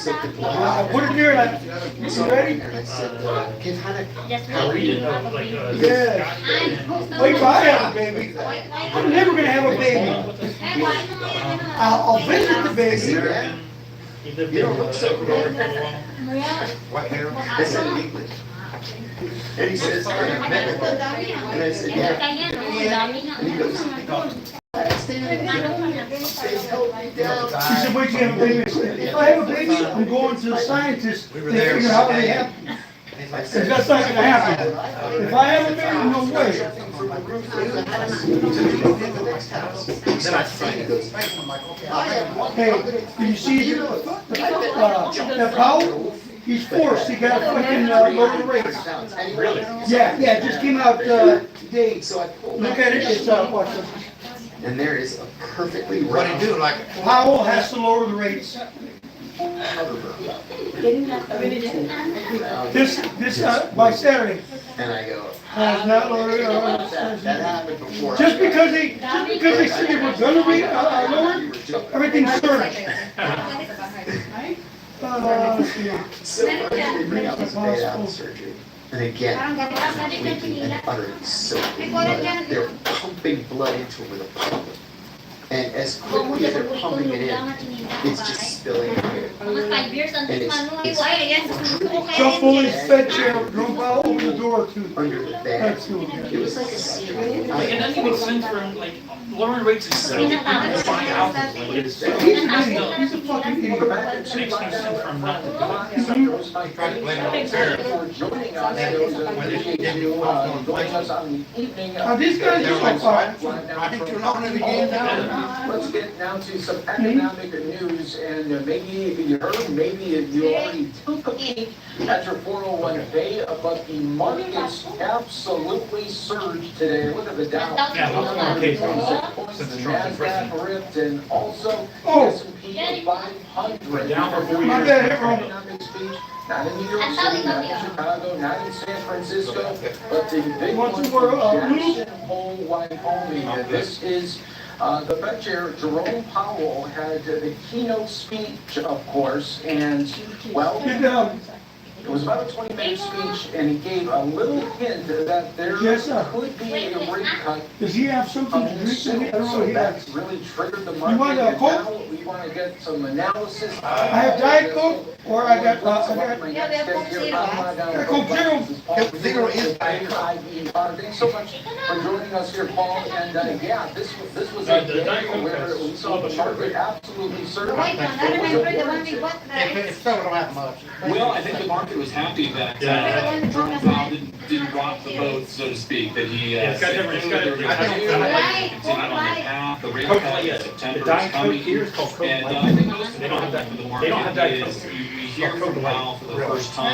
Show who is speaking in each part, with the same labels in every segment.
Speaker 1: put it there, like, you ready?
Speaker 2: And I said, how are you?
Speaker 1: Yeah. Wait till I have a baby. I'm never gonna have a baby. I'll visit the baby.
Speaker 2: You don't look so good. What hair? I said in English. And he says, and I said, yeah. And he goes, stay held me down.
Speaker 1: She said, wait till you have a baby. I said, if I have a baby, I'm going to the scientists. They figure out how they have. That's not gonna happen. If I have a baby, no way. Hey, do you see that Powell? He's forced. He got fucking lower the rates.
Speaker 2: Really?
Speaker 1: Yeah, it just came out today. Look at it. It's what?
Speaker 2: And there is a perfectly
Speaker 3: What do you do, like?
Speaker 1: Powell has to lower the rates. This by Saturday.
Speaker 2: And I go,
Speaker 1: Has not lowered.
Speaker 2: that happened before.
Speaker 1: Just because they said they were gonna lower, everything's surged.
Speaker 2: So they bring out this bad apple surgery. And again, leaking and utterly soaking blood. They're pumping blood into it with a pump. And as quickly as they're pumping it in, it's just spilling out. And it's
Speaker 1: So fully fed chair, drove out over the door to.
Speaker 2: under the bed.
Speaker 1: That's cool.
Speaker 2: It was like a serial.
Speaker 4: Like, it doesn't make sense for like lowering rates is so find out like it's so
Speaker 1: He's an idiot. He's a fucking idiot.
Speaker 4: it makes no sense for him not to do it.
Speaker 3: Try to blame it on Sarah.
Speaker 1: These guys are so far.
Speaker 3: I think too long in the game now.
Speaker 5: Let's get now to some economic news, and maybe you heard, maybe you already took a peek at your 401k, but the markets absolutely surged today. Look at the Dow. NASDAQ ripped, and also S&P 500.
Speaker 4: Down for 4
Speaker 1: My
Speaker 4: years.
Speaker 1: bad, Hickory.
Speaker 5: Economic speech, not in New York City, not in Chicago, not in San Francisco, but the big
Speaker 1: Want
Speaker 5: one
Speaker 1: some more,
Speaker 5: in
Speaker 1: noodles?
Speaker 5: Jackson Hole, Wyoming. And this is the Fed Chair Jerome Powell had the keynote speech, of course, and well,
Speaker 1: Get down.
Speaker 5: it was about a 20-minute speech, and he gave a little hint that there
Speaker 1: Yes, sir.
Speaker 5: could be a rate cut
Speaker 1: Does he have something to
Speaker 5: coming
Speaker 1: drink?
Speaker 5: soon.
Speaker 1: I don't know
Speaker 5: So
Speaker 1: what he
Speaker 5: that's
Speaker 1: has.
Speaker 5: really triggered the
Speaker 1: You
Speaker 5: market.
Speaker 1: want a
Speaker 5: And
Speaker 1: Coke?
Speaker 5: now we want to get some analysis.
Speaker 1: I have Diet Coke, or I got
Speaker 5: Coke Zero.
Speaker 3: Coke Zero is Diet
Speaker 5: Thanks so much for joining us here, Paul. And yeah, this was a day where we saw the market absolutely surge.
Speaker 3: If so, we don't have much.
Speaker 6: Well, I think the market was happy that Jerome Powell didn't rock the boat, so to speak, that he
Speaker 4: It's got
Speaker 6: said
Speaker 4: different-
Speaker 6: clearly
Speaker 4: it's got-
Speaker 6: they're
Speaker 4: I
Speaker 6: going to
Speaker 4: think-
Speaker 6: continue on the path, the rate
Speaker 4: Coke
Speaker 6: cut
Speaker 4: Light,
Speaker 6: in
Speaker 4: yes.
Speaker 6: September
Speaker 4: The
Speaker 6: is
Speaker 4: Diet Coke
Speaker 6: coming.
Speaker 4: here is called Coke
Speaker 6: And
Speaker 4: Light.
Speaker 6: I think most of
Speaker 4: They
Speaker 6: the
Speaker 4: don't have
Speaker 6: market
Speaker 4: that-
Speaker 6: for the
Speaker 4: they don't have
Speaker 6: market
Speaker 4: Diet
Speaker 6: is,
Speaker 4: Coke.
Speaker 6: we hear
Speaker 4: Coke
Speaker 6: from
Speaker 4: Light.
Speaker 6: Powell for the first
Speaker 4: And
Speaker 6: time.
Speaker 4: I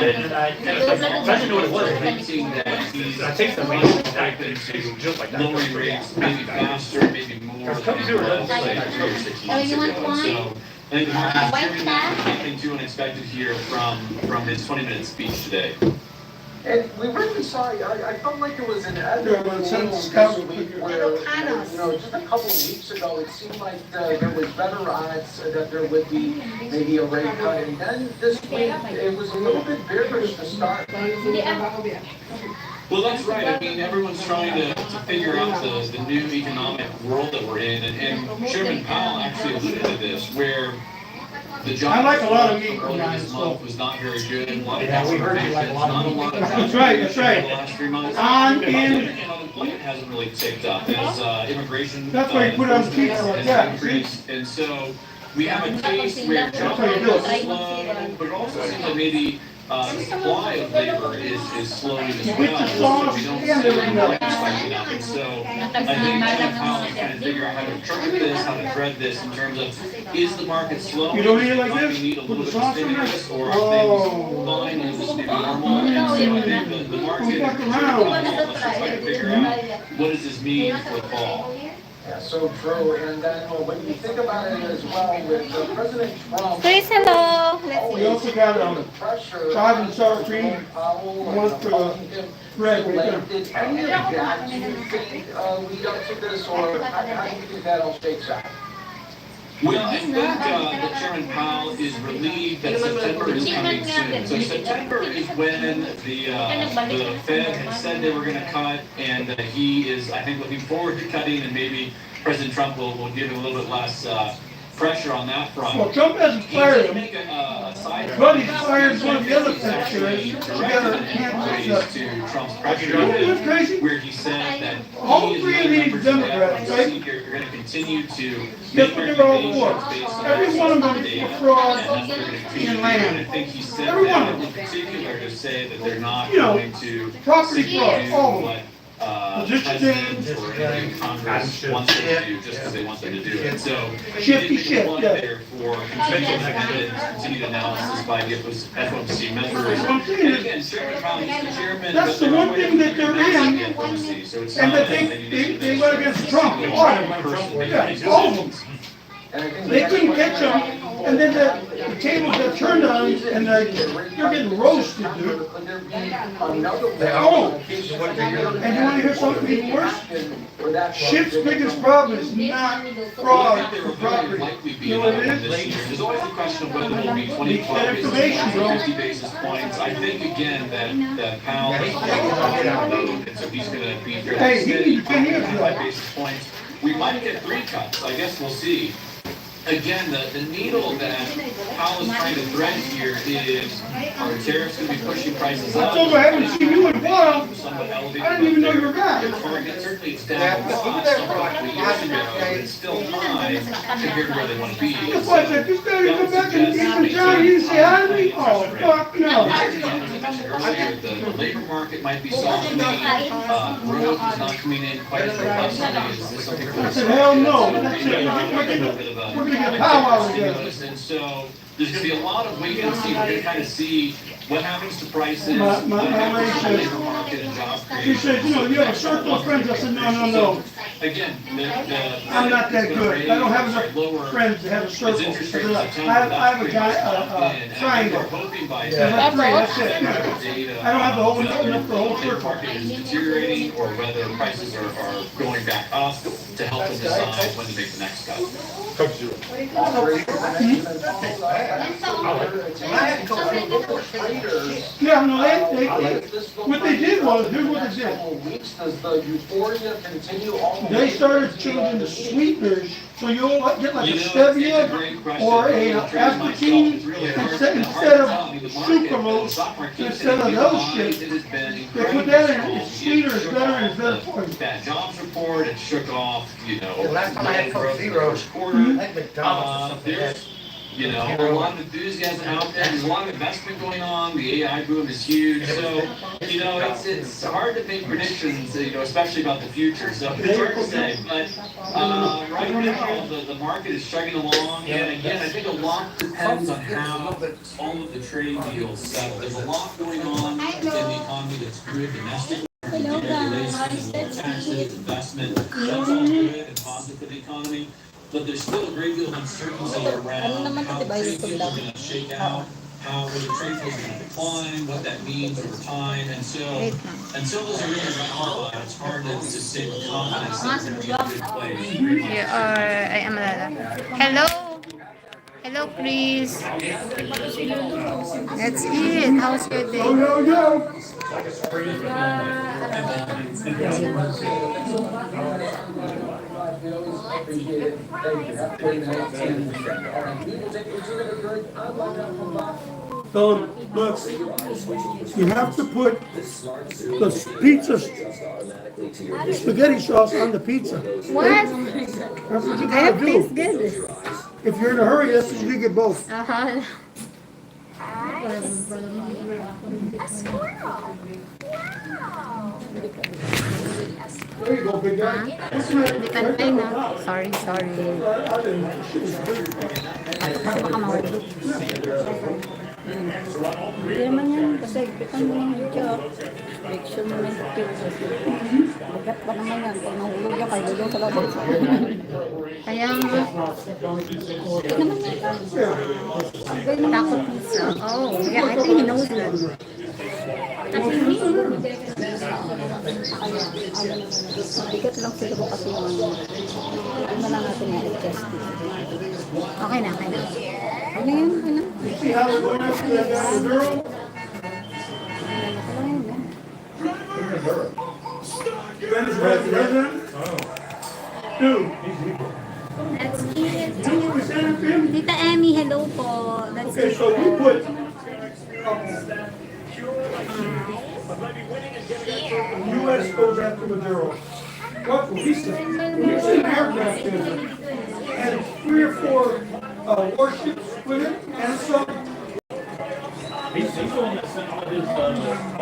Speaker 4: didn't know what it was.
Speaker 6: Hinting that he's
Speaker 4: I taste the
Speaker 6: going
Speaker 4: rain.
Speaker 6: to step into
Speaker 4: Just like that.
Speaker 6: lowering rates maybe faster, maybe more
Speaker 4: Because
Speaker 6: than
Speaker 4: Coke
Speaker 6: he
Speaker 4: Zero
Speaker 6: was
Speaker 4: doesn't
Speaker 6: like
Speaker 4: say
Speaker 6: 3 or 6
Speaker 7: Oh,
Speaker 6: months
Speaker 7: you want
Speaker 6: ago.
Speaker 7: wine?
Speaker 6: So I think the market is
Speaker 7: White
Speaker 6: hearing
Speaker 7: that?
Speaker 6: nothing too unexpected here from his 20-minute speech today.
Speaker 5: And we really saw, I felt like it was an
Speaker 1: Yeah,
Speaker 5: epic
Speaker 1: but
Speaker 5: little
Speaker 1: since
Speaker 5: this
Speaker 1: Scout-
Speaker 5: week where, just a couple of weeks ago, it seemed like there was better odds that there would be maybe a rate cut. And then this week, it was a little bit bearish to start.
Speaker 6: Well, that's right. I mean, everyone's trying to figure out the new economic world that we're in. And Chairman Powell actually alluded to this, where the job
Speaker 1: I like a lot of meat
Speaker 6: earlier
Speaker 1: behind
Speaker 6: this
Speaker 1: the
Speaker 6: month
Speaker 1: stove.
Speaker 6: was not very good. A lot of
Speaker 4: Yeah, we heard you like a lot of
Speaker 6: not a
Speaker 4: meat.
Speaker 6: lot of
Speaker 1: That's right, that's right.
Speaker 6: The last 3 months.
Speaker 1: On in.
Speaker 6: And unemployment hasn't really ticked up as immigration.
Speaker 1: That's why you put it on the
Speaker 6: enforcement
Speaker 1: pizza,
Speaker 6: has
Speaker 1: yeah,
Speaker 6: increased. And so we have a case where job
Speaker 1: how you do
Speaker 6: growth
Speaker 1: it.
Speaker 6: is slow, but it also seems like maybe the supply of labor is slowing as well. So we don't see unemployment spiking up. And so I think Chairman Powell is trying to figure out how to interpret this, how to thread this in terms of, is the market slow?
Speaker 1: You don't eat it like
Speaker 6: Do
Speaker 1: this?
Speaker 6: we need a
Speaker 1: Put
Speaker 6: little
Speaker 1: the
Speaker 6: bit of
Speaker 1: sauce in there?
Speaker 6: stimulus, or are
Speaker 1: Oh.
Speaker 6: things fine and just new normal? And so I think the market is
Speaker 1: Fuck
Speaker 6: trying
Speaker 1: around.
Speaker 6: to figure out, what does this mean for the fall?
Speaker 5: Yeah, so true. And then when you think about it as well, with President Trump.
Speaker 7: Chris, hello. Let's
Speaker 1: We
Speaker 7: see.
Speaker 1: also got
Speaker 5: the pressure.
Speaker 1: chive and sour cream.
Speaker 5: Jerome Powell,
Speaker 1: One for the
Speaker 5: calling him
Speaker 1: bread
Speaker 5: too
Speaker 1: right
Speaker 5: late.
Speaker 1: there.
Speaker 5: Did any of that, do you think, lead up to this, or how do you think that all shakes out?
Speaker 6: Well, I think that Chairman Powell is relieved that September is coming soon. So September is when the Fed had said they were going to cut, and he is, I think, looking forward to cutting, and maybe President Trump will give him a little bit less pressure on that front.
Speaker 1: Well, Trump hasn't
Speaker 6: He
Speaker 1: fired
Speaker 6: did
Speaker 1: him,
Speaker 6: make a side
Speaker 1: but he's fired one of the other
Speaker 6: actually
Speaker 1: secretaries.
Speaker 6: directed employees to Trump's pressure
Speaker 1: You know what's
Speaker 6: unit,
Speaker 1: crazy?
Speaker 6: where he said that
Speaker 1: All
Speaker 6: he and
Speaker 1: three of
Speaker 6: other
Speaker 1: these
Speaker 6: members of the
Speaker 1: Democrats, right?
Speaker 6: FOMC are going to continue to
Speaker 1: Guess
Speaker 6: make
Speaker 1: what they're all
Speaker 6: recommendations
Speaker 1: for?
Speaker 6: based on
Speaker 1: Every one of them
Speaker 6: data,
Speaker 1: is for fraud
Speaker 6: and that's what they're going to continue to
Speaker 1: in
Speaker 6: do.
Speaker 1: land.
Speaker 6: And I think he said
Speaker 1: Every one
Speaker 6: that
Speaker 1: of
Speaker 6: in particular to say that they're not
Speaker 1: You know,
Speaker 6: going to
Speaker 1: property
Speaker 6: simply
Speaker 1: fraud,
Speaker 6: do
Speaker 1: all of
Speaker 6: what
Speaker 1: them.
Speaker 6: the
Speaker 1: Just
Speaker 6: president
Speaker 1: change.
Speaker 6: or any Congress wants them to do just because they want them to do it. So he
Speaker 1: Shifty
Speaker 6: did make a
Speaker 1: shit,
Speaker 6: plug
Speaker 1: yeah.
Speaker 6: there for potential independent continued analysis by the FOMC members.
Speaker 1: What I'm saying
Speaker 6: And
Speaker 1: is,
Speaker 6: again, Chairman Powell is the chairman.
Speaker 1: that's
Speaker 6: but
Speaker 1: the
Speaker 6: they're
Speaker 1: one
Speaker 6: going
Speaker 1: thing that
Speaker 6: to
Speaker 1: they're
Speaker 6: be
Speaker 1: in,
Speaker 6: the FOMC, so it's
Speaker 1: and
Speaker 6: not
Speaker 1: that
Speaker 6: a-
Speaker 1: they went against Trump, all of them.
Speaker 6: Person
Speaker 1: Yeah,
Speaker 6: making
Speaker 1: all of
Speaker 6: decisions.
Speaker 1: them. They couldn't catch them, and then the tables got turned on, and they're getting roasted, dude. Oh, and you wanna hear something even worse? Shit's biggest problem is not fraud for property. You know what it is?
Speaker 6: There's always the question of whether it'll be 25 basis points or 50 basis points. I think again that Powell is and so he's gonna be fairly
Speaker 1: Hey, he
Speaker 6: steady,
Speaker 1: needs 10 years
Speaker 6: 25
Speaker 1: ago.
Speaker 6: basis points. We might get 3 cuts, I guess we'll see. Again, the needle that Powell is trying to thread here is, are tariffs gonna be pushing prices
Speaker 1: I
Speaker 6: up?
Speaker 1: told her I haven't seen you in a while.
Speaker 6: Somewhat elevated.
Speaker 1: I didn't even know you were
Speaker 6: The
Speaker 1: back.
Speaker 6: target, certainly it's down a lot, some couple of years ago, but it's still high compared to where they want to be.
Speaker 1: That's why I said, this guy didn't come back and even John, he didn't say hi to me? Oh, fuck no.
Speaker 6: As you mentioned earlier, the labor market might be softening, growth is not coming in quite as robustly as some people.
Speaker 1: I said, hell no. That's it. We're gonna get powwow together.
Speaker 6: And so there's gonna be a lot of wait and see. We're gonna kind of see what happens to prices,
Speaker 1: My
Speaker 6: what happens to the
Speaker 1: lady said-
Speaker 6: labor market and job
Speaker 1: She
Speaker 6: creation.
Speaker 1: said, you know, you have a circle of friends. I said, no.
Speaker 6: Again,
Speaker 1: I'm not that good. I don't have enough friends to have a circle. I said, I have a guy, a triangle. I have 3, that's it. I don't have the whole, enough for the whole
Speaker 6: The
Speaker 1: circle.
Speaker 6: market is deteriorating or whether prices are going back up to help them decide when to make the next cut.
Speaker 1: Yeah, no, what they did was, here's what they did.
Speaker 5: Does the euphoria continue all?
Speaker 1: They started changing the sweeteners, so you'll get like a
Speaker 6: It's a
Speaker 1: stevia
Speaker 6: great question.
Speaker 1: or a aspartame
Speaker 6: It's really hard-
Speaker 1: instead
Speaker 6: it's hard to
Speaker 1: of
Speaker 6: tell. I mean, the market,
Speaker 1: sucralose,
Speaker 6: the stock market
Speaker 1: instead of
Speaker 6: continues to
Speaker 1: those
Speaker 6: rise.
Speaker 1: shit.
Speaker 6: It has been
Speaker 1: They
Speaker 6: incredibly
Speaker 1: put that in,
Speaker 6: strong.
Speaker 1: it's sweeter, it's
Speaker 6: shook
Speaker 1: better,
Speaker 6: off
Speaker 1: and it's better
Speaker 6: the
Speaker 1: for you.
Speaker 6: Bad jobs report, it shook off,
Speaker 3: The last time I had Coke
Speaker 6: growth in the
Speaker 3: Zero,
Speaker 6: first quarter.
Speaker 1: Mm-hmm.
Speaker 3: I think McDonald's or something.
Speaker 6: There's, a lot of enthusiasm out there, there's a lot of investment going on, the AI boom is huge, so, it's hard to make predictions, especially about the future, so it's hard to say, but, right now, the market is chugging along, and again, I think a lot depends on how all of the trade deals settle. There's a lot going on in the economy that's good domestically. Regulations, taxes, investment, that's all good and positive for the economy. But there's still a great deal of uncertainty around how trade deals are going to shake out, whether trade flows are going to decline, what that means over time. And so, until those are really ratified, it's hard to say with confidence that we're going to be in a good place.
Speaker 7: I am Lala. Hello. Hello, Chris. That's it. How's your day?
Speaker 1: Yo. So, look, you have to put the pizza spaghetti sauce on the pizza.
Speaker 7: What?
Speaker 1: That's what you
Speaker 7: That
Speaker 1: gotta
Speaker 7: tastes
Speaker 1: do.
Speaker 7: good.
Speaker 1: If you're in a hurry, that's what you get both.
Speaker 7: Uh-huh.
Speaker 1: There you go, big guy.
Speaker 7: Di pantay na. Sorry. Baka mahulog.
Speaker 8: Hindi naman yan, kasi ipitan mo ng video. Make sure mo na yung picture. Bagat pa naman yan, pag nahulog yan, kayo yung sa labas.
Speaker 7: Kaya nga.
Speaker 8: Hindi naman yan.
Speaker 7: Takot pizza. Oh, yeah, I think he knows that.
Speaker 8: Bigat lang siguro kasi yung ano. Hindi na lang natin i-adjust.
Speaker 7: Okay na, okay na.
Speaker 8: Ano yun? Ano?
Speaker 1: You see how they're going after that guy, the girl?
Speaker 8: Ano yun?
Speaker 1: President? Dude,
Speaker 7: That's it.
Speaker 1: you know we sent him?
Speaker 7: Tita Emmy, hello po. That's
Speaker 1: Okay,
Speaker 7: it.
Speaker 1: so we put, US goes after Maduro. What, we sent an aircraft in and 3 or 4 warships with it and some.
Speaker 4: He's the one that sent all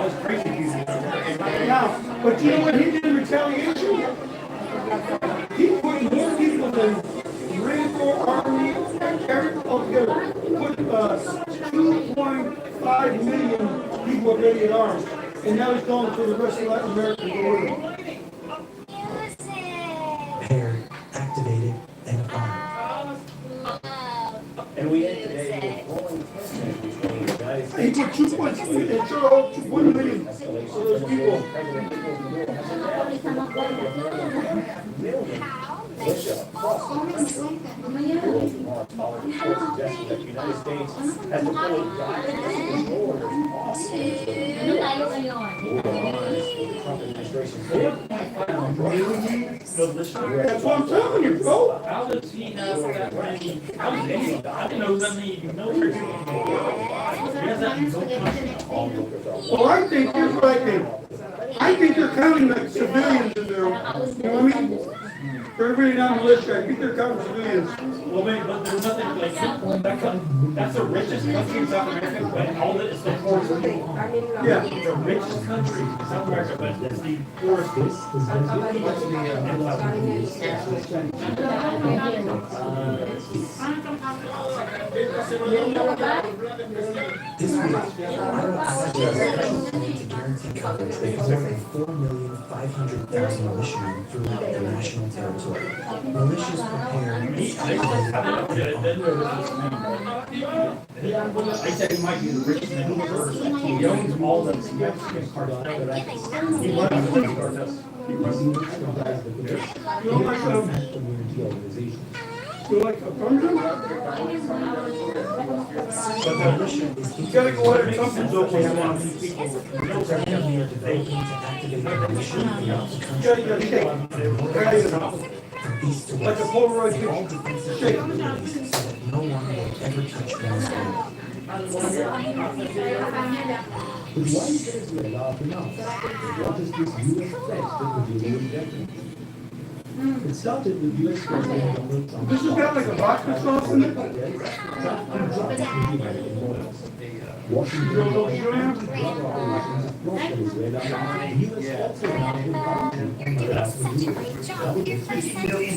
Speaker 4: his crazy people.
Speaker 1: Now, but you know what he did in retaliation? He put more people than Marine Corps, Army, everything altogether. Put 2.5 million people already at arms. And now he's going for the rest of Latin America to go with him.
Speaker 9: Prepared, activated, and armed.
Speaker 3: And we had today rolling tensions between the United
Speaker 1: He
Speaker 3: States
Speaker 1: put 2.2 and sure hope 1 million of those people.
Speaker 3: Russia, plus the suggestion that the United States has to fully control of its policies with the Trump administration.
Speaker 1: That's what I'm telling you, bro.
Speaker 4: How does he have that many? How does anyone? I didn't know that many military people in the world. He has that in his own country.
Speaker 1: Well, I think, here's what I think. I think they're counting like civilians in there. You know what I mean? They're really not militia. I think they're counting civilians.
Speaker 4: Well, but there's nothing like that's the richest country in South America, but all that is the poorest people.
Speaker 1: Yeah.
Speaker 4: The richest country in South America, but it's the poorest.
Speaker 9: This week, our allies are to guarantee coverage for more than 4,500,000 militiamen throughout their national territory. Militias prepared,
Speaker 4: I said he might be the richest man in the world. He owns all the Mexican cartels. He runs the cartels.
Speaker 1: You like a thunder?
Speaker 9: but the militia is
Speaker 1: You gotta go ahead and something's open.
Speaker 9: we are developing to activate the militia throughout the country.
Speaker 1: Yeah, you gotta shake.
Speaker 9: From east to
Speaker 1: Like a
Speaker 9: west.
Speaker 1: Polaroid
Speaker 9: All
Speaker 1: picture.
Speaker 9: defensive
Speaker 1: Shake.
Speaker 9: capabilities so that no one will ever touch Venezuela.
Speaker 10: But why is Venezuela announced? What is this U.S. pledge that the deal will get? It started with U.S. President Donald Trump.
Speaker 1: This has got like a vodka sauce in it.
Speaker 10: Washington operations across Venezuela. The U.S. also announced a bounty on the last year. That would be $50 million.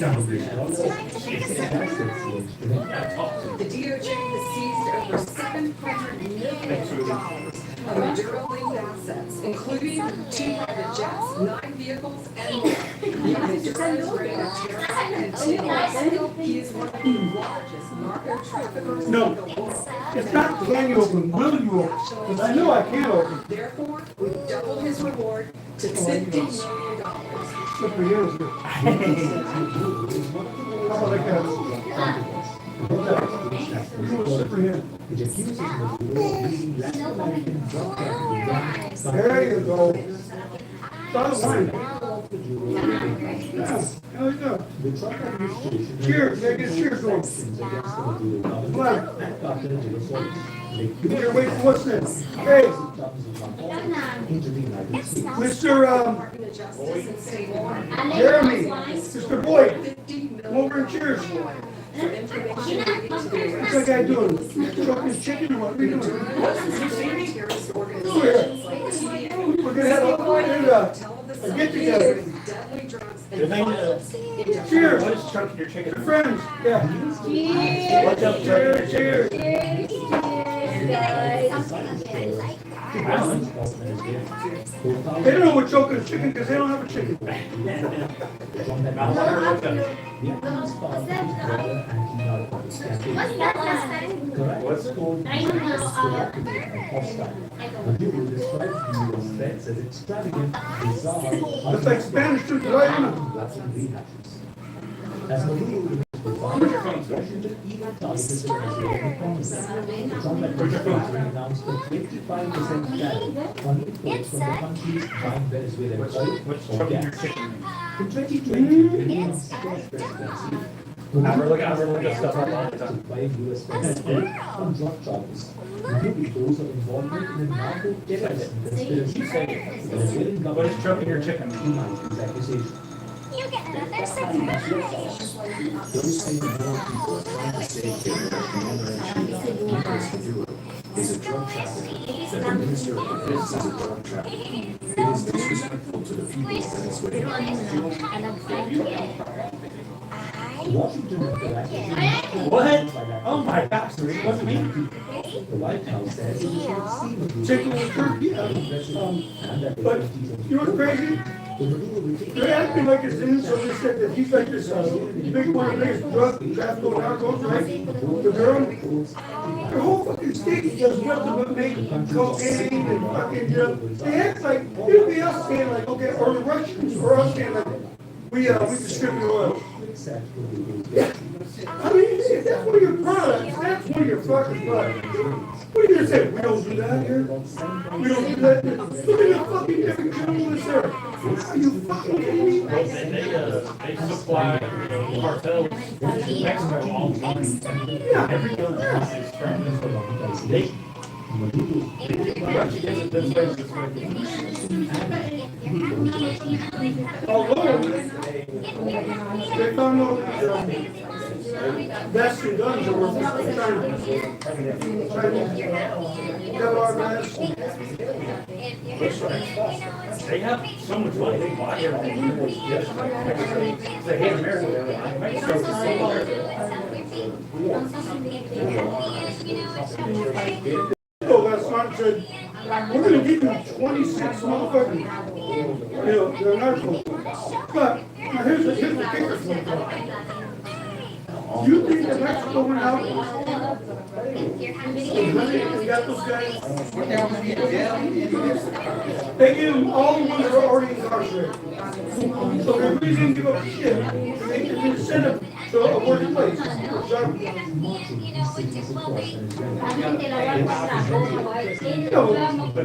Speaker 11: The DOJ has seized over $700 million of Maduro-linked assets, including 2 private jets, 9 vehicles, and more. The defense ran a terrorist until he is one of the largest narco traffickers in the
Speaker 1: No,
Speaker 11: world.
Speaker 1: it's not can you open, will you open? Because I know I can't open.
Speaker 11: Therefore, we doubled his reward to $50 million.
Speaker 1: Slippery here is good. How about like that? Slippery here.
Speaker 10: It accuses Maduro of using Latin American drug trafficking
Speaker 1: There you go. Start wine. Yeah, there you go.
Speaker 10: The Trump administration
Speaker 1: Cheers, yeah, get cheers going.
Speaker 10: sanctions against the Maduro government
Speaker 1: Blood.
Speaker 10: and cartel territories. They
Speaker 1: Here, wait, what's this? Hey,
Speaker 10: into the United States.
Speaker 1: Mr.
Speaker 11: Department of Justice and State Law.
Speaker 1: Jeremy, Mr. Boyd,
Speaker 11: $50
Speaker 1: come over and cheers.
Speaker 11: for information relating to the
Speaker 1: What's that guy doing? Choking his chicken or what? What are you doing?
Speaker 11: terrorist
Speaker 1: Over
Speaker 11: organizations like
Speaker 1: here.
Speaker 11: TBN.
Speaker 1: We're gonna have a get together.
Speaker 11: Deadly drugs
Speaker 4: The
Speaker 11: and
Speaker 4: thing
Speaker 11: violence
Speaker 4: is,
Speaker 11: into
Speaker 1: Cheers.
Speaker 4: what is chunking your chicken?
Speaker 1: Good friends, yeah.
Speaker 4: What's up,
Speaker 1: Cheers, cheers. They don't know we're choking a chicken because they don't have a chicken.
Speaker 10: Vietnam's part of his broader anti-narcotics
Speaker 9: It's correct. What's called provocative and hostile. Maduro describes the US threats as extravagant, bizarre,
Speaker 1: It's like Spanish to the right.
Speaker 9: unblossoming rehashes. As Maduro remains divided, Washington even targeted the Venezuelan economy. The Trump administration announced a 25% tariff on imports from the country's buying Venezuelan oil or gas. In 2020, the United States presidency
Speaker 4: Look stuff like that.
Speaker 9: by U.S. president on drug charges, including those of involvement in a narco-terrorism conspiracy. The Venezuelan
Speaker 4: What
Speaker 9: government
Speaker 4: is choking your chicken?
Speaker 9: denies these accusations.
Speaker 7: You get another surprise.
Speaker 10: Those same more people are trying to stay hidden as the generation Nicolas Maduro is a drug trafficker. The Minister of Defense is a drug trafficker. It is disrespectful to the people of Venezuela.
Speaker 9: Washington interacted
Speaker 4: What? Oh my gosh, what's me?
Speaker 9: The White House says it is not
Speaker 1: Chicken with turkey.
Speaker 9: and that
Speaker 1: But you know what's crazy? They acting like it's in, so they said that he's like this big one of these drug trafficker narcos, right? The girl, the whole fucking state does nothing but make cocaine and fucking they act like it'd be us saying like, okay, or the Russians or us saying like, we distribute oil. I mean, if that's one of your products, that's one of your fucking products. What are you gonna say? We don't do that here? We don't do that here? Look at the fucking different journalists there. Are you fucking kidding me?
Speaker 4: They supply cartels in Mexico all the time.
Speaker 1: Yeah.
Speaker 4: Every gun is from this. They
Speaker 1: Although, they found out that's the guns that were from China.
Speaker 4: They have so much money, they buy everything. They hate America. Mexico is so
Speaker 1: Oh, that's not good. We're gonna give you 26 motherfuckers. You know, they're narcos. But now here's the kicker. You think that Mexico went out and got those guys? They gave them all the ones that are already incarcerated. So they really didn't give up shit. They can send them to a working place.
Speaker 4: but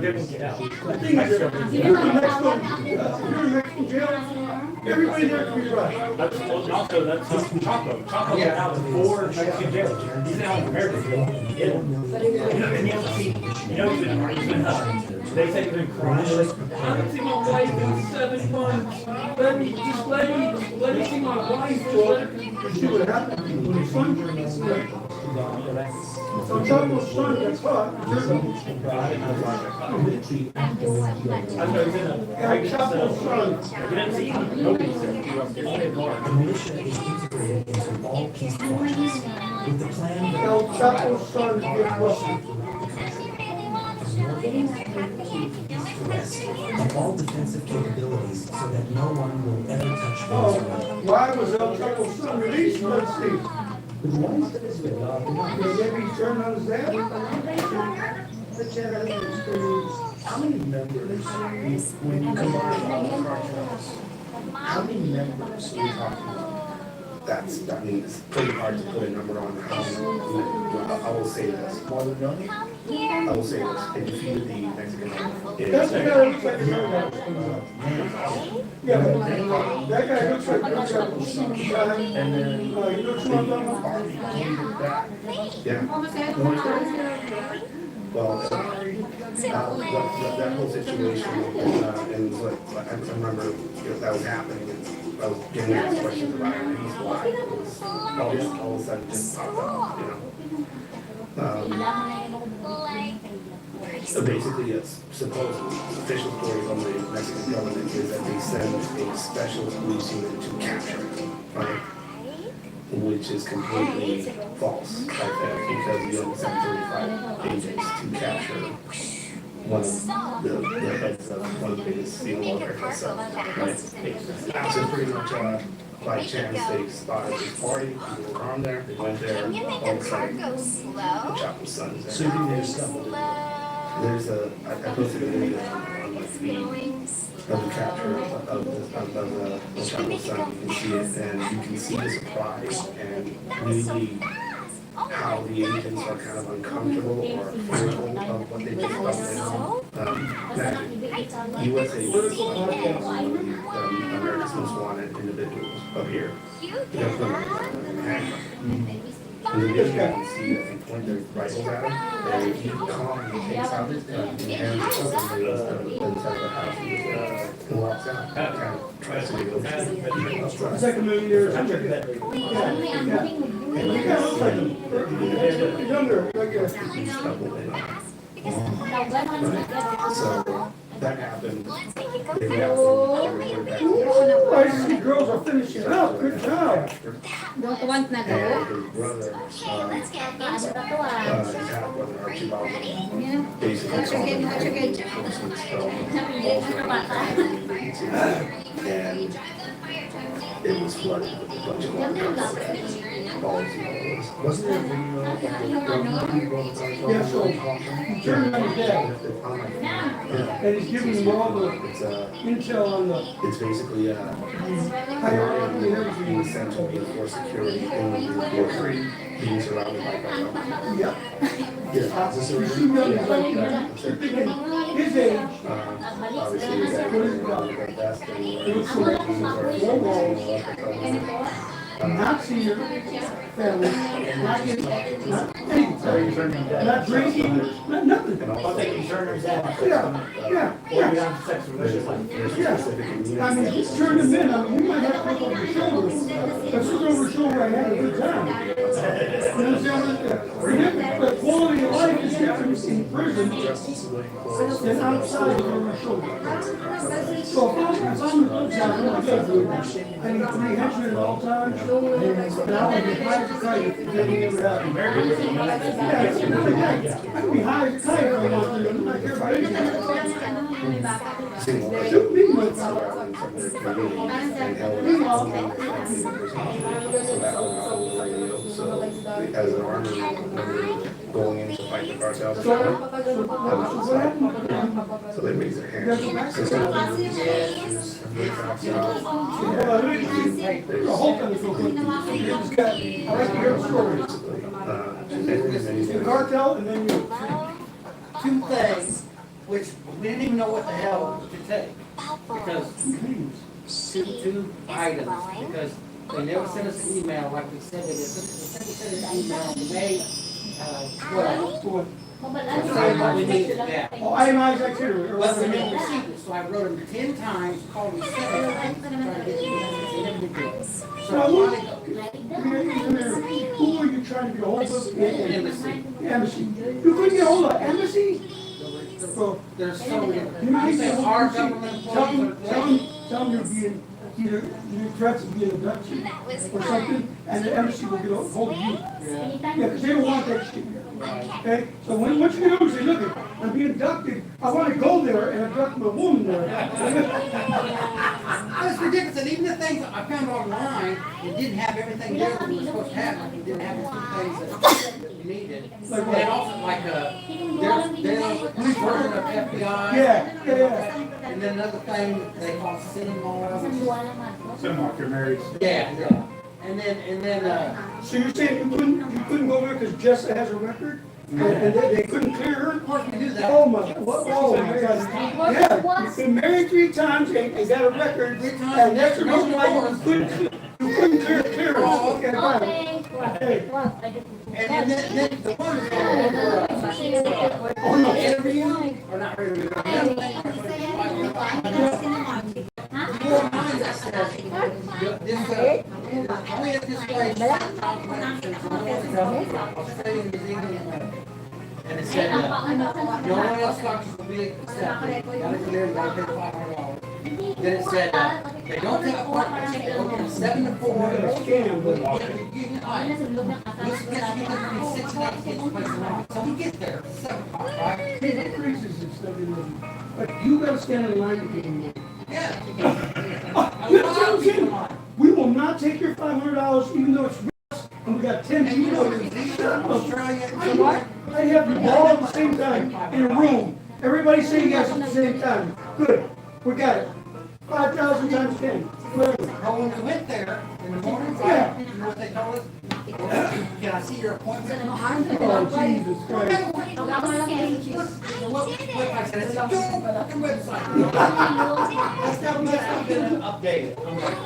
Speaker 4: they won't get out.
Speaker 1: The thing is, if you're in Mexican jail, everybody there can be right.
Speaker 4: That's also that's Chapo. Chapo got out of 4 Mexican jails. He's now in America. And you have to see, he's been they say he's been crying. I haven't seen my wife in 7 months. Let me see my wife.
Speaker 1: You see what happened when his son turned his way. So Chapo's son got caught. Chapo's son.
Speaker 4: You didn't see him. Nobody said he was
Speaker 9: The militia is integrated into all peace projects with the plan that
Speaker 1: El Chapo's son get busted.
Speaker 9: rest of all defensive capabilities so that no one will ever touch
Speaker 1: Oh,
Speaker 9: Venezuela.
Speaker 1: why was El Chapo's son released? Let's see.
Speaker 9: But why is Venezuela
Speaker 1: Maybe he turned on his dad?
Speaker 10: How many members, when you combine all the cartels, how many members are we talking about? I mean, it's pretty hard to put a number on how many. I will say this. More than 1 million? I will say this. They defeated the Mexican army.
Speaker 1: That's the guy that looks like a yeah, but that guy looks like El Chapo's son.
Speaker 10: And then,
Speaker 1: You know what I'm talking about?
Speaker 10: yeah. Well, that whole situation, and what I remember that was happening, and I was getting asked questions about it, and he's why it was all of a sudden just popped up, So basically, it's supposedly official story from the Mexican government is that they send a special police unit to capture it, right? Which is completely false, like that, because you don't send 35 agents to capture one of the heads of one of the biggest steel workers, right? So pretty much, by chance they spotted this party, people were on there, they went there,
Speaker 7: Can you make
Speaker 10: all of
Speaker 7: a
Speaker 10: a
Speaker 7: car
Speaker 10: sudden,
Speaker 7: go
Speaker 10: the
Speaker 7: slow?
Speaker 10: chapel sun's
Speaker 1: So
Speaker 10: there.
Speaker 1: you just stumbled.
Speaker 10: There's I posted a video on my feed
Speaker 7: Going
Speaker 10: of the capture of the chapel sun, you can see it, and you can see the surprise and really how the agents are kind of uncomfortable or fearful of what they just found out. Magic. USA political America's Most Wanted individuals up here. They're and the video you can see, I think, point their rifles at him, and he calmly takes out his gun and hands it over to inside the house and walks out, kind of tries to negotiate.
Speaker 1: It's like $1 million. Yeah. And you guys look like them. Younger, like
Speaker 10: So that happened. They reacted back.
Speaker 1: Ooh, I see girls are finishing up. Good job.
Speaker 8: Want na daw?
Speaker 10: And his brother, his half-brother, Archie Baldwin, basically called him and it was flooded with a bunch of balls and balls.
Speaker 1: Wasn't there a video of the yeah, so he turned on his dad, and he's giving him all the intel on the
Speaker 10: It's basically
Speaker 1: hierarchy and everything.
Speaker 10: being sent to be for security in the being surrounded by guys.
Speaker 1: Yeah.
Speaker 10: Yeah, is this a
Speaker 1: You see
Speaker 10: real?
Speaker 1: young, like, you're thinking his age,
Speaker 10: Obviously, is that the best
Speaker 1: it was so not senior family, not anything, not drinking, not nothing.
Speaker 3: I'll take concerns that.
Speaker 1: Yeah.
Speaker 3: Sex relationship.
Speaker 1: Yeah, I mean, he's turned him in, I mean, you might have to look over your shoulder, but look over your shoulder, I had a good time. You understand? The quality of life is different in prison than outside over your shoulder. So if I'm a good guy, I'm a good dude. I need 3 henchmen at all times, and now I get high as a kite if it never happened. Yeah, it's really good. I can be high as a kite if I want to, I'm not care about anything. Shoot me, but
Speaker 10: So as an army member going in to fight the cartel, so they raise their hands. So some of them use
Speaker 1: the whole thing is so good. I like to hear the story. The cartel and then you.
Speaker 12: Two things, which we didn't even know what the hell to take. Because two items, because they never sent us an email like we said they did. They sent us an email in May 12. Saying what we needed, yeah.
Speaker 1: Oh, itemized activity.
Speaker 12: But we never received it, so I wrote them 10 times, called them 7 times, trying to get the email. They never did it. So I wanted to
Speaker 1: Who were you trying to get hold of?
Speaker 12: Embassy.
Speaker 1: Embassy. You couldn't get hold of embassy?
Speaker 12: There's so many.
Speaker 1: You might
Speaker 12: You say
Speaker 1: say
Speaker 12: our government
Speaker 1: Tell
Speaker 12: employees
Speaker 1: them you're being, either threats of being abducted or something, and the embassy will get a hold of you. Yeah, because they don't want that shit here. Okay? So once you get over, say, look, I'm being abducted, I want to go there and abduct my woman there.
Speaker 12: That's ridiculous, and even the things I found online, it didn't have everything there that was supposed to have, it didn't have the two things that you needed. And also like, there's version of FBI.
Speaker 1: Yeah.
Speaker 12: And then another thing they call cinema.
Speaker 4: Cinema, you're married.
Speaker 12: Yeah. And then,
Speaker 1: So you're saying you couldn't go there because Jessa has a record? And they couldn't clear her?
Speaker 12: of course we do that.
Speaker 1: Oh my God. Yeah, you've been married 3 times and got a record, and that's the reason why you couldn't clear her.
Speaker 12: Oh,
Speaker 1: Okay, fine. Hey.
Speaker 12: And then the one for interview, or not interview, but and it said, no one else doctors will be accepted. Gotta go there, gotta pay $500. Then it said, they don't take appointments, they open 7 to 4. So we get there, 7 o'clock, right?
Speaker 1: It increases and stuff in there. But you gotta stand in line to get in there.
Speaker 12: Yeah.
Speaker 1: You know what I'm saying? We will not not take your $500, even though it's risk, and we got 10
Speaker 12: And you
Speaker 1: people.
Speaker 12: know, Australia,
Speaker 1: So what? I have you all at the same time in a room. Everybody say yes at the same time. Good. We got it. 5,000 times 10. Whatever.
Speaker 12: Well, when we went there in the morning,
Speaker 1: Yeah.
Speaker 12: you know what they told us? Can I see your appointment?
Speaker 1: Oh, Jesus Christ.
Speaker 12: What I said, it's a fucking website. That's not been updated. I'm like,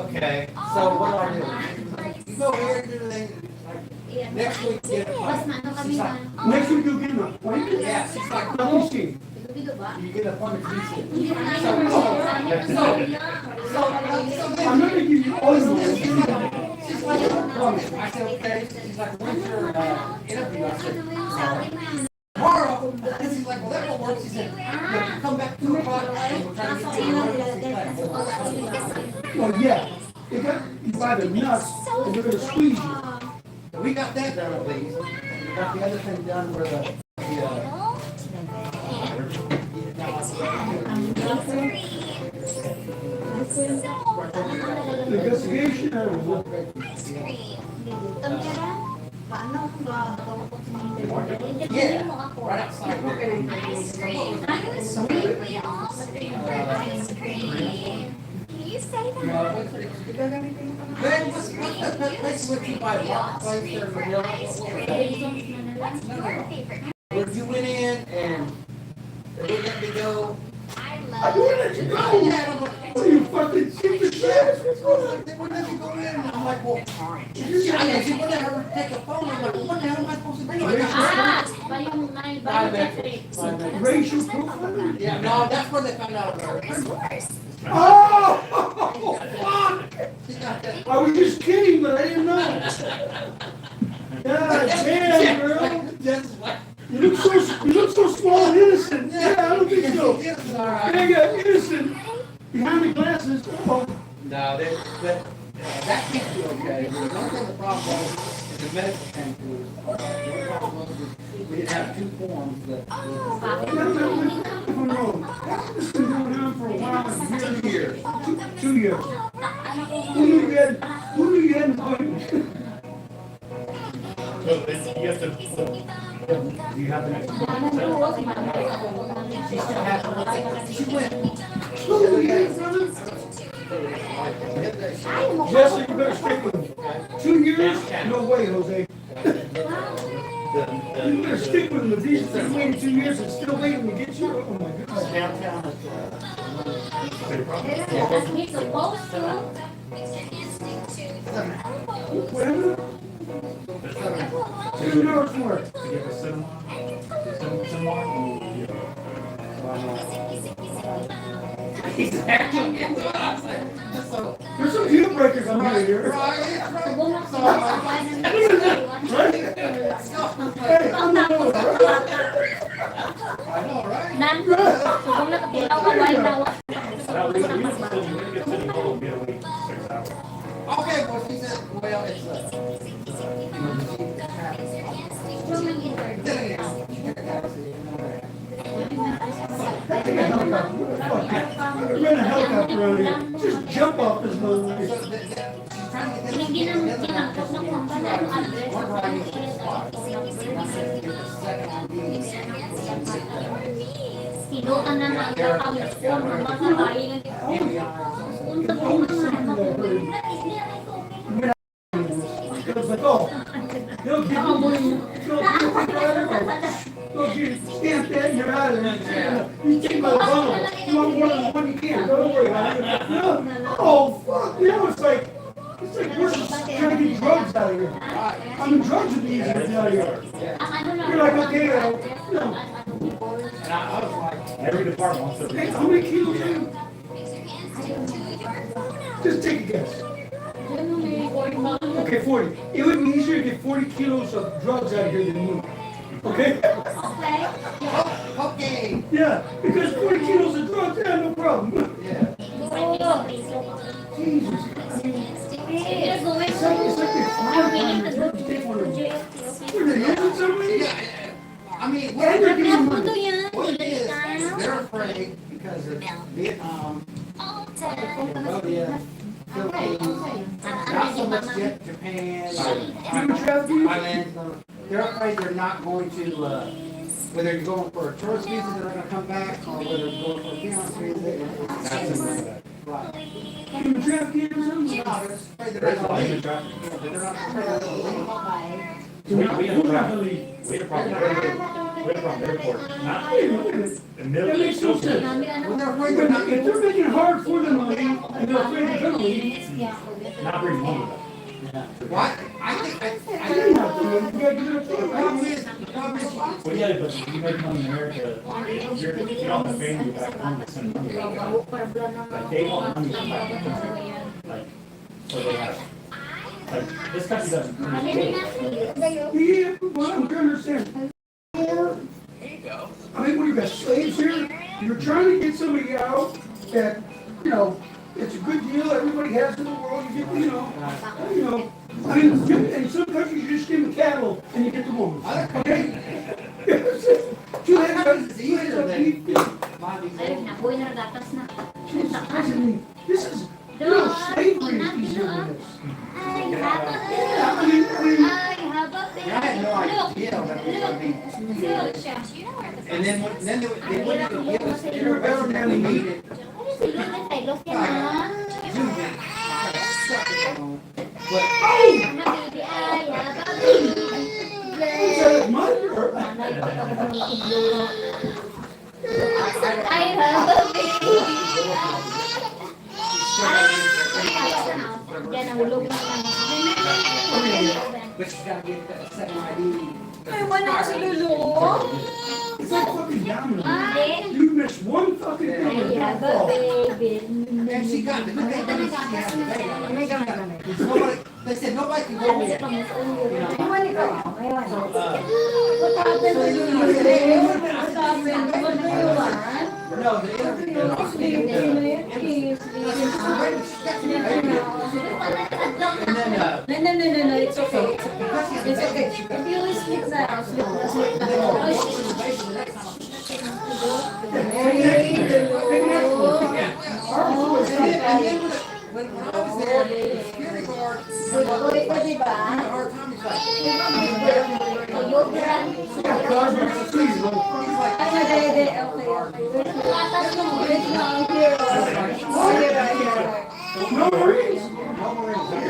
Speaker 12: okay, so what do I do? You go here and do the thing, like, next week, get it. She's like,
Speaker 1: Next week you'll get an appointment?
Speaker 12: yeah, she's like,
Speaker 1: Let me see.
Speaker 12: you get an appointment to see.
Speaker 1: I'm not gonna give you all the money.
Speaker 12: She's like, I said, okay. She's like, when's your interview? I said, tomorrow. And she's like, well, that won't work. She said, "Yeah, come back 2 o'clock and we'll try to get you
Speaker 1: Well, yeah. They got you by the nuts and they're gonna squeeze you.
Speaker 12: We got that done at least. We got the other thing done where the
Speaker 1: Investigation, I don't know.
Speaker 12: yeah, right outside.
Speaker 7: Can you say that?
Speaker 12: Man, what's that place what you buy marketplace there in Manila?
Speaker 7: What's your favorite?
Speaker 12: Where you went in and they wouldn't let me go.
Speaker 7: I
Speaker 1: I
Speaker 7: love
Speaker 1: wouldn't let you go. What are you fucking stupid shit? What's going on?
Speaker 12: They wouldn't let me go in. And I'm like, well, she wouldn't let her take a phone. I'm like, what the hell am I supposed to do?
Speaker 1: Racial profiling?
Speaker 12: Yeah, no, that's where they found out about her.
Speaker 1: Oh, fuck! I was just kidding, but I didn't know. God damn, girl. You look so small and innocent. Yeah, I don't think so. Yeah, innocent. Behind the glasses. Oh.
Speaker 12: No, that can't be okay. The only thing the problem was, is the medical came to us. The only problem was we didn't have 2 forms that.
Speaker 1: I'm wrong. This has been going on for a while, and years. 2 years. Who knew you had an appointment?
Speaker 4: So then you have to, do you have the next one?
Speaker 12: She went.
Speaker 1: Who knew you had it, brother? Jesse, you better stick with me. 2 years? No way, Jose. You better stick with him. If he's been waiting 2 years and still waiting to get you, oh my goodness.
Speaker 12: Downtown.
Speaker 1: Whatever. 2 hours more.
Speaker 4: To get the cinema,
Speaker 1: There's some deal breakers on here. Right? Hey, I'm not know, right?
Speaker 12: I know, right? Okay, well, she said, well, it's
Speaker 1: Rent a helicopter around here. Just jump off this motherfucker.
Speaker 7: Hinutan na nagkakawit po ng mga bayi ng punta po
Speaker 1: They'll give you stamp that and you're out of there. You take my phone. You want more than one you can. Don't worry about it. No. Oh, fuck. Now it's like we're just trying to get drugs out of here. I mean, drugs would be easy to get out of here. You're like, okay, no.
Speaker 12: and I was like,
Speaker 4: every department wants to.
Speaker 1: Hey, how many kilos are you? Just take a guess. Okay, 40. It would be easier to get 40 kilos of drugs out of here than me. Okay?
Speaker 12: okay.
Speaker 1: Yeah, because 40 kilos of drugs, yeah, no problem.
Speaker 12: Yeah.
Speaker 1: Jesus. It's like they're flying on drugs. Take one of them. What are they, using somebody?
Speaker 12: Yeah. I mean,
Speaker 1: Yeah, they're getting money.
Speaker 12: what it is, they're afraid because of Vietnam, Cambodia, Philippines, not so much yet Japan, Thailand. They're afraid they're not going to, whether you're going for a tourist visa, they're not gonna come back, or whether you're going for a fiance visa. Right.
Speaker 1: Human trafficking or something?
Speaker 12: No, they're afraid they're not gonna leave. They're not afraid they're gonna leave.
Speaker 4: We had a problem. We had a problem at the airport. Not the middle.
Speaker 1: That makes no sense. If they're making it hard for them to leave, and they're afraid they're gonna leave,
Speaker 4: Not bringing money.
Speaker 12: What? I think, I
Speaker 1: they're not doing it. You gotta give it up to them.
Speaker 12: the problem is,
Speaker 4: Well, yeah, but if you make money in America, you don't have to family back home to send money. Like, they want money from back home. Like, so they have, like, this country doesn't.
Speaker 1: Yeah, but I'm trying to understand. Or, I mean, when you got slaves here, you're trying to get somebody out that, you know, it's a good deal, everybody has in the world, you get, you know, I mean, in some countries you just give them cattle and you get the woman. Okay? Two hands, this is, you know, slavery is easier than this. Yeah, I mean,
Speaker 12: I had no idea that was gonna be. And then they wouldn't even give us the information that we needed.
Speaker 7: I have a baby. Yan, nahulog na lang.
Speaker 12: But you gotta get that second ID.
Speaker 7: Ay, wala sa lulo.
Speaker 1: It's like fucking down.
Speaker 7: Then,
Speaker 1: You miss one fucking
Speaker 7: I
Speaker 1: thing.
Speaker 7: have a baby.
Speaker 12: And she got the good thing that she had the baby. Nobody, they said nobody can go with it.
Speaker 7: Iwan ikaw. Iwan.
Speaker 12: No, the interview. And then,
Speaker 7: No, it's okay. It's okay. If you sleep now, sleep
Speaker 12: when I was there, the security guard, a hard time, he's
Speaker 1: No worries.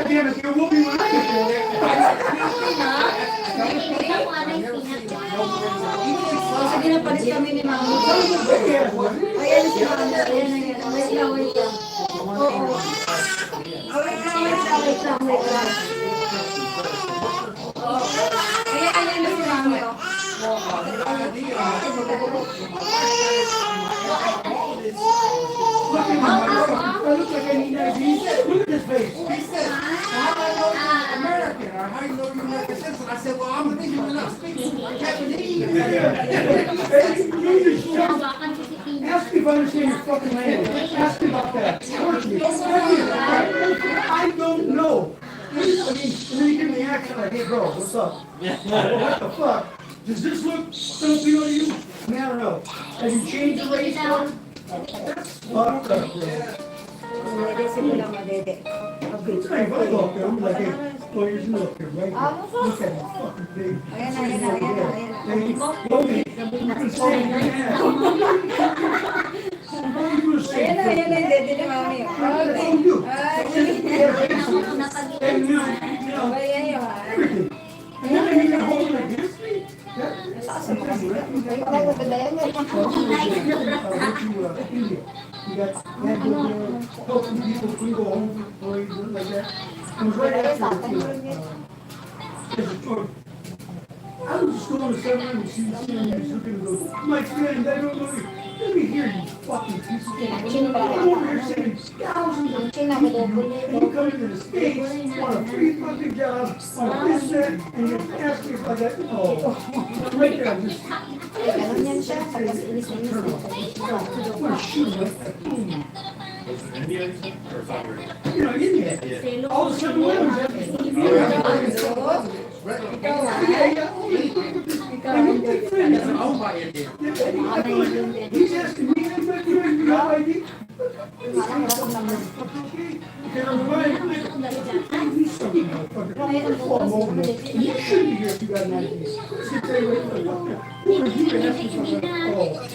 Speaker 1: Damn it, there will be when I get
Speaker 7: Sige na, palis kami ni Mama. Ayan si Mama. Wait lang. Oo. Wait lang. Ayan na si Mama.
Speaker 1: Look like I need ID. Look at this face.
Speaker 12: He said, how do I know you're American? Or how do you know you're American citizen? I said, well, I'm gonna you not speaking Japanese.
Speaker 1: Hey, you need to shut up. Ask me if I understand your fucking language. Ask me about that. I don't know. I mean, and then you give me the accent like, hey bro, what's up? What the fuck? Does this look Filipino to you? I mean, I don't know. Have you changed the race color? That's fucked up, bro. It's like, if I go up there, I'm like, hey, well, here's no up here, right? Look at that fucking thing. Hey, Bobby, you can say it right now. You can say it. What do you do? And you know, everything. And then you're gonna hold it against me? You got helping people free go home for like that. It was right after there's a tour. I was just going to 7 and see him looking and goes, my friend, I don't know you. Let me hear you fucking piece of shit. I'm over here saying thousands of people, and you come into the States, want a free fucking job, want this, that, and you're asking if I got, oh, right there, I'm just. What a shoot, like, boom.
Speaker 4: India or South Korea?
Speaker 1: You know, India. All of a sudden, what was that? He's asking me, you got ID? Because I'm trying to do something, motherfucker. That's all I'm over there. And you shouldn't be here if you got an idea. Let's get tell you what, who are you to ask me something? Oh,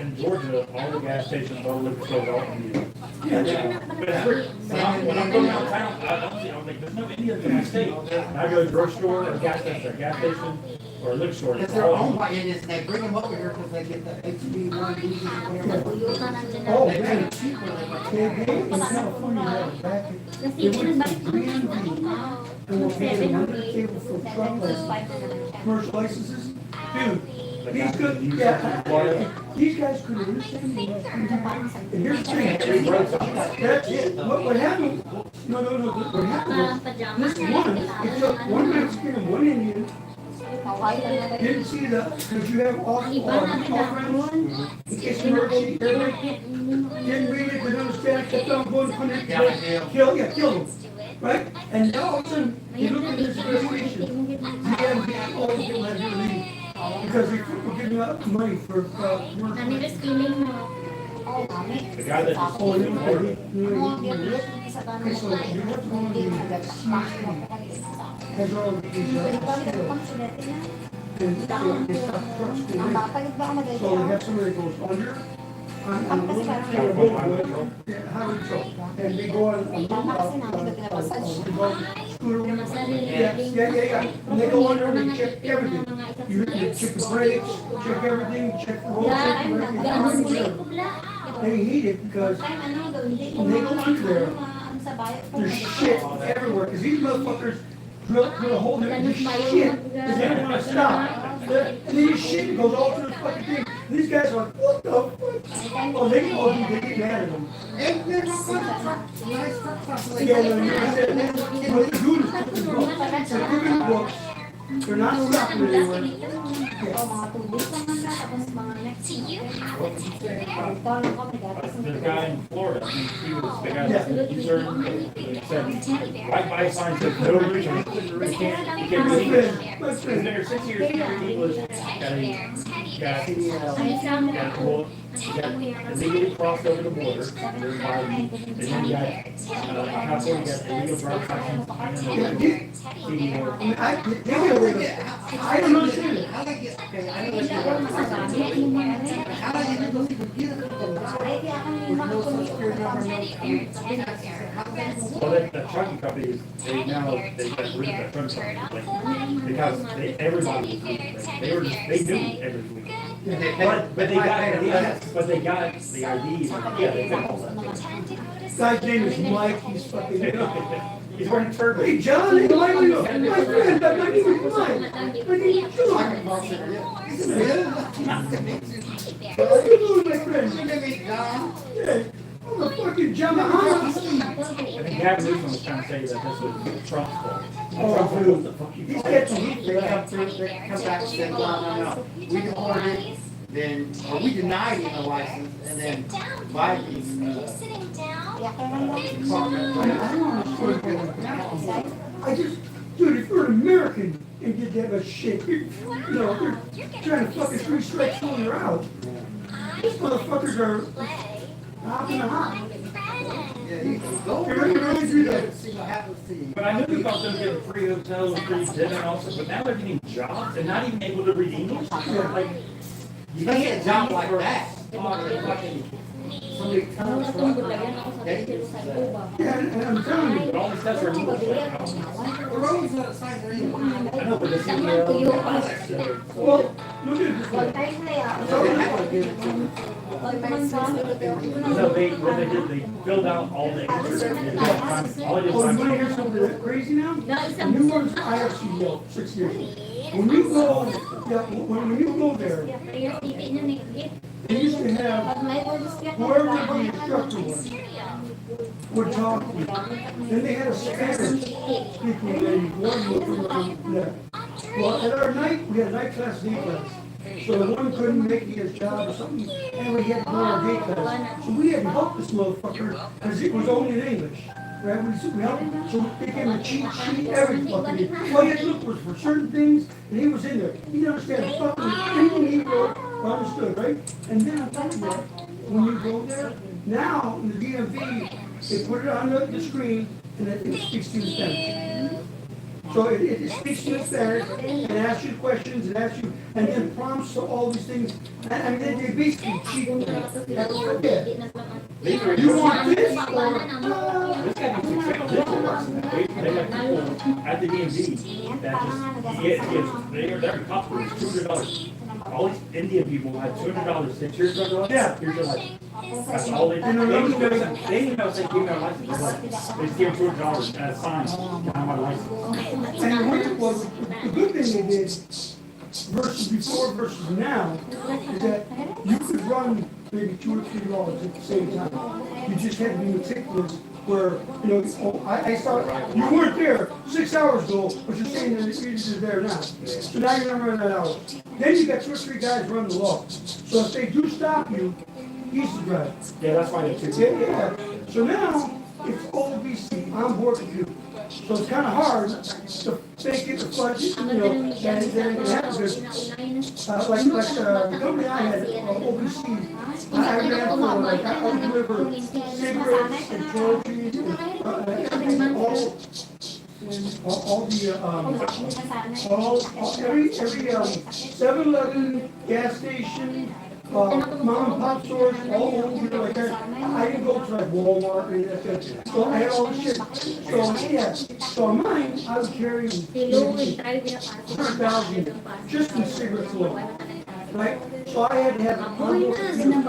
Speaker 4: In Georgia, all the gas stations, all the liquor stores, all Indian. When I'm going downtown, I'm like, there's no Indians in my state. And I go to the grocery store or gas station or a liquor store.
Speaker 12: If they're owned by Indians, they bring them over here because they get the HB1 visas and whatever.
Speaker 1: oh, man, it's cheaper. In California, they have a bracket. It went from DMV, and we're paying $100 for truck licenses, commercial licenses. Dude, these good, yeah, these guys could have understand me. And here's the thing, that's it. What happened, no, what happened was, this one, it took one Mexican and one Indian, didn't see that, because you have off ramps, in case of emergency, didn't read it, didn't understand, kept on going, put it, kill them, right? And now all of a sudden, you look at this investigation, DMV, all the people had to leave. Because we're giving up money for commercial.
Speaker 4: The guy that just sold him for it.
Speaker 1: Okay, so you have to go on the has all of these and they stop trucks going in. So they have somebody that goes under, on a little highway truck, and they go on yeah. And they go under and they check everything. You check the brakes, check everything, check the roll, check everything. They hate it because when they go under there, there's shit everywhere. Because these motherfuckers drill a hole in it, and there's shit, because they don't want to stop. And then this shit goes all through the fucking thing. And these guys are like, what the fuck? Oh, they get mad at them. Yeah, no, you understand that? What they're doing is they're giving books. They're not stopping it anywhere.
Speaker 4: There's a guy in Florida, he was the guy that he said, right by signs that no reason, he can't read English. He's been here 6 years, he can read English, got illegally crossed over the border, there's Biden, and then you got, California got illegal driver's license.
Speaker 1: I don't understand it.
Speaker 12: How they get, okay, I know what you're about to say. How do you those people get it? With no social security number, no, I mean, how do they?
Speaker 4: Well, the trucking companies, they got rid of the trucking companies, because everybody was moving. They knew every week. But they got the IDs, yeah, they got all that.
Speaker 1: Guy's name is Mike, he's fucking,
Speaker 4: He's wearing turban.
Speaker 1: hey, John, hey, Iloilo, my friend, my name is Mike. My name is John. How you doing, my friend? Yeah, I'm a fucking Yamaha.
Speaker 4: I think Gavin Newsom was trying to say that this was Trump's fault.
Speaker 1: Oh,
Speaker 4: Trump the fuck you
Speaker 1: he's getting heat.
Speaker 12: They come through, they come back and say, no. We deported it, then, or we denied him a license, and then Biden,
Speaker 1: I just, dude, if you're an American and get that much shit, they're trying to fucking 3 strikes when you're out. These motherfuckers are hopping the hop.
Speaker 12: yeah, you can go
Speaker 1: They really do that.
Speaker 12: see what happens to you.
Speaker 4: But I knew about them getting free hotels and free dinner and all that, but now they're getting jobs and not even able to read English. Like,
Speaker 12: You can't get a job like that.
Speaker 1: Somebody comes from, yeah, and I'm telling you,
Speaker 4: but all these tests are English.
Speaker 12: The roads are signs are in.
Speaker 4: I know, but this is
Speaker 1: well, look at
Speaker 4: what they did, they filled out all the answers. All they did
Speaker 1: Oh, you
Speaker 4: was
Speaker 1: wanna hear something that crazy now? When you were, I actually yelled 6 years. When you go, when you go there, they used to have, whoever the instructor was, would talk to you. Then they had a Spanish speaking lady, one looking around there. Well, at our night, we had night class, day class. So the one couldn't make his job or something, and we had to go to our day class. So we had to help this motherfucker, because it was only in English. Right? We helped him, so it became a cheat sheet, every fucking thing. All you had to look was for certain things, and he was in there. He didn't understand fucking anything he wrote, understood, right? And then on top of that, when you go there, Now, in the DMV, they put it on the screen and it speaks to you in Spanish. So it speaks to you in Spanish and asks you questions and asks you, and then prompts to all these things. And I mean, they basically cheat. You want this or?
Speaker 4: This guy needs to check legal works. They got people at the DMV that just they're cops for $200. All these Indian people had $200. They here's your license.
Speaker 1: Yeah.
Speaker 4: Here's your license. That's all they did. They didn't know they gave me a license. They just gave $200 as a sign on my license.
Speaker 1: And the good thing they did versus before versus now is that you could run maybe 2 or 3 laws at the same time. You just had to be meticulous where, I saw, you weren't there 6 hours ago, but you're saying that you're there now. So now you're gonna run that hour. Then you got 2 or 3 guys running the law. So if they do stop you, he's the driver.
Speaker 4: Yeah, that's why they took it.
Speaker 1: Yeah. So now, it's OBC, on board with you. So it's kind of hard to fake it, to fudge it, and then it happens. Like the company I had, OBC, I ran for, like, I deliver cigarettes and toiletries, and every 7-Eleven, gas station, mom and pop stores, all over like that. I didn't go to like Walmart and that. So I had all the shit. So on mine, I was carrying 100,000 just in cigarettes alone. Right? So I had to have it on board. And on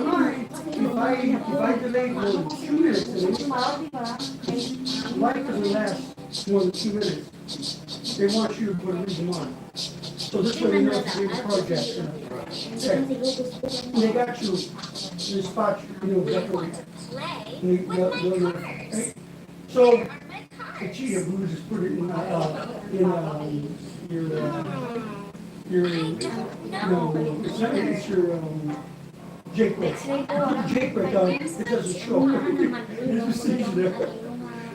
Speaker 1: mine, if I delayed more than 2 minutes, and life doesn't last more than 2 minutes. They want you to put a reason on it. So this way you know if you're a project. They got you in the spot, definitely. Right? So the cheetah, we just put it in it's your Jake break. Jake break on it doesn't show. It's precision there.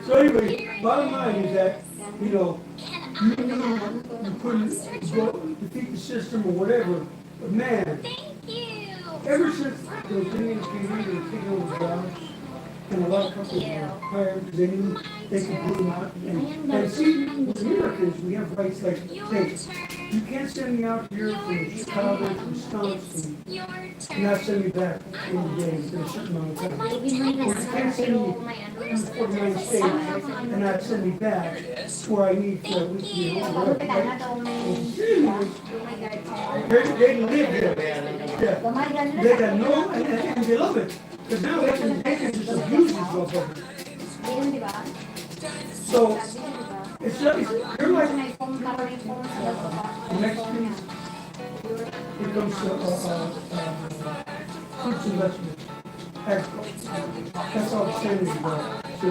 Speaker 1: So anyway, bottom line is that, you couldn't go defeat the system or whatever, but man, ever since those Indians came in and taken over jobs, and a lot of companies were hired because they knew they could put them out. And see, with Americans, we have rights like, hey, you can't send me out here from Chicago to Wisconsin and not send me back in the day in a certain amount of time. Or you can't send me to 49 states and not send me back where I need for a week to be home. They live there. Yeah. They got no, and they love it. Because now they can just abuse these motherfuckers. So, you're like Mexicans, it comes to fruits and vegetables, agriculture. That's all the same as the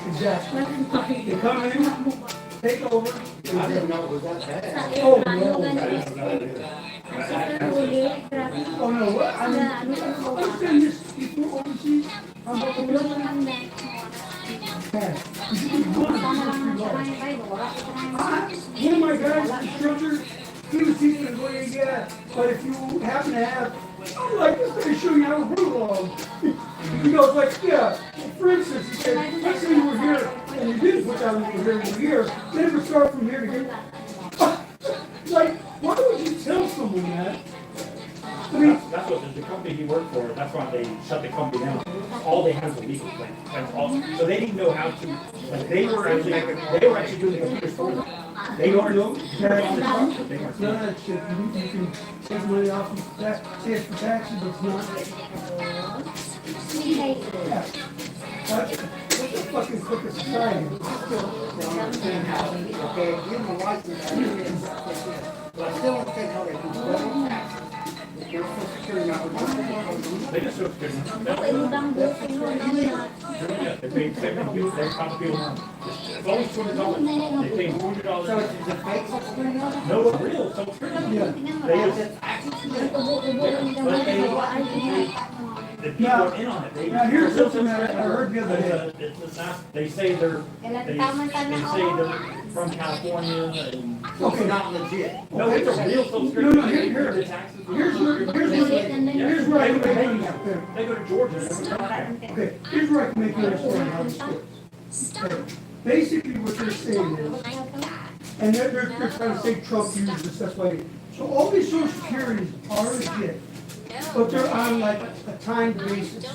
Speaker 1: exactly. They come in, take over.
Speaker 12: I didn't know it was that bad.
Speaker 1: Oh, no. Oh, no, what? I mean, I've done this before overseas. I'm about to do one of my guys, the instructor, he was teaching us what you get, but if you happen to have, I'm like, this guy show you how to root along. He goes like, yeah, for instance, he said, let's say you were here, and you didn't put down you were here, then we start from here to here. Like, why would you tell someone that? I mean,
Speaker 4: that's what the company he worked for, that's why they shut the company down. All they had was a legal claim. That's all. So they didn't know how to, like, they were actually doing the computers for them. They weren't on the truck, but they weren't.
Speaker 1: None of that shit, you can take money off of that, say it's for taxes, but it's not. Yeah. That's a fucking crooked society.
Speaker 12: Okay, give them a license, but I still don't think how they do it.
Speaker 4: They just took it. They paid $70. They caught people now. It's always $200. They paid $200.
Speaker 12: So it's a fake Social Security number?
Speaker 4: No, it's real. So it's real. Yeah. The people are in on it.
Speaker 1: Now, here's something that I heard the other day.
Speaker 4: They say they're from California. And
Speaker 12: Okay, not legit.
Speaker 4: no, it's a real Social Security.
Speaker 1: No, here's where I go to
Speaker 4: They go to Georgia.
Speaker 1: Okay, here's where I can make you understand how this works. Okay, basically what they're saying is, and they're trying to say Trump used this, that's why. So all these social securities are legit, but they're on like a timed basis.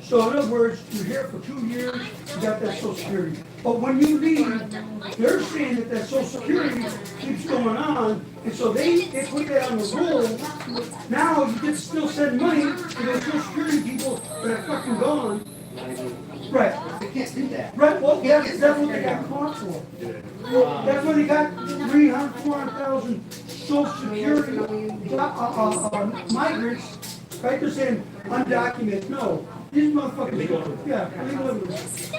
Speaker 1: So in other words, you're here for 2 years, you got that social security. But when you leave, they're saying that that social security keeps going on, and so they put that on the roll. Now you get to still send money to those social security people that are fucking gone. Right.
Speaker 12: They can't do that.
Speaker 1: Right, well, that's what they got caught for. That's why they got 300, 400,000 social security migrants, right? They're saying undocumented. No, these motherfuckers, yeah, illegal immigrants.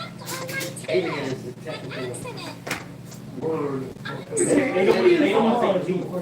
Speaker 3: Alien is the technical word.
Speaker 1: They don't
Speaker 3: They don't